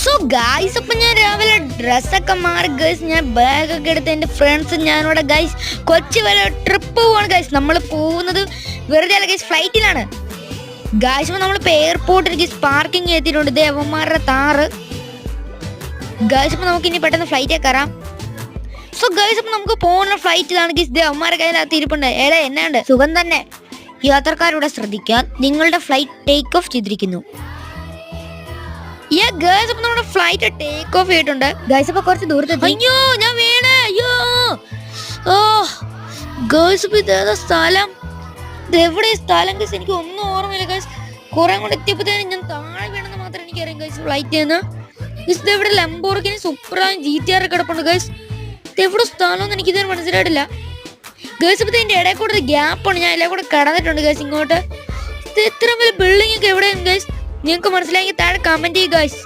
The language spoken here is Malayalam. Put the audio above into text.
സോ ഗൈസ്, അപ്പൊ ഞാൻ രാവിലെ ഡ്രസ്സൊക്കെ മാറി ഗൈസ്, ഞാൻ ബാഗൊക്കെ എടുത്ത് എൻ്റെ ഫ്രണ്ട്സും ഞാനിവിടെ ഗൈസ് കൊച്ചി വരെ ട്രിപ്പ് പോവാണ് ഗൈസ്. നമ്മൾ പോകുന്നത് വെറുതെ അല്ല ഗൈസ്, ഫ്ലൈറ്റിലാണ് ഗൈസ്. അപ്പോൾ നമ്മളിപ്പോൾ എയർപോർട്ടിൽ ഗൈസ് പാർക്കിംഗ് എത്തിയിട്ടുണ്ട്. ദേവന്മാരുടെ താറ് ഗൈസ്. അപ്പോൾ നമുക്ക് ഇനി പെട്ടെന്ന് ഫ്ലൈറ്റിൽ കയറാം. സോ ഗൈസ്, അപ്പോൾ നമുക്ക് പോകുന്ന ഫ്ലൈറ്റിലാണ് ഗൈസ്. ദേവന്മാരുടെ കയ്യിലകത്ത് ഇരിപ്പുണ്ട്. എന്നാണ്ട് സുഖം തന്നെ. യാത്രക്കാരുടെ ശ്രദ്ധിക്കാൻ, നിങ്ങളുടെ ഫ്ലൈറ്റ് ടേക്ക് ഓഫ് ചെയ്തിരിക്കുന്നു. നമ്മുടെ ഫ്ലൈറ്റ് ടേക്ക് ഓഫ് ചെയ്തിട്ടുണ്ട് ഗൈസ്. അപ്പൊ കുറച്ച് ദൂരത്ത് അയ്യോ ഞാൻ വീണേ. അയ്യോ ഗൈസ്, ഇപ്പൊ ഇതേതാ സ്ഥലം? ഇതെവിടെ സ്ഥലം ഗൈസ്? എനിക്ക് ഒന്നും ഓർമ്മയില്ല ഗൈസ്. കുറെ കൂടെ എത്തിയപ്പോഴത്തേനും ഞാൻ താഴെ വീണെന്ന് മാത്രം എനിക്കറിയാം ഗൈസ്. ഫ്ലൈറ്റിൽ നിന്ന് ഗൈസ് ഇതെവിടെ? ലംബോർഗിനി സൂപ്പറായും GTR കിടപ്പുണ്ട് ഗൈസ്. ഇതെവിടെ സ്ഥലമൊന്നും എനിക്കിതുവരെ മനസ്സിലായിട്ടില്ല ഗൈസ്. ഇപ്പൊ ഇതിന്റെ ഇടയിൽ കൂടെ ഒരു ഗ്യാപ്പാണ്. ഞാൻ എല്ലാം കൂടെ കടന്നിട്ടുണ്ട് ഗൈസ് ഇങ്ങോട്ട്. ഇത് ഇത്രയും വലിയ ബിൽഡിംഗ് ഒക്കെ എവിടെയാണ് ഗൈസ്? നിങ്ങൾക്ക് മനസ്സിലായെങ്കിൽ താഴെ കമന്റ് ചെയ്യുക ഗൈസ്.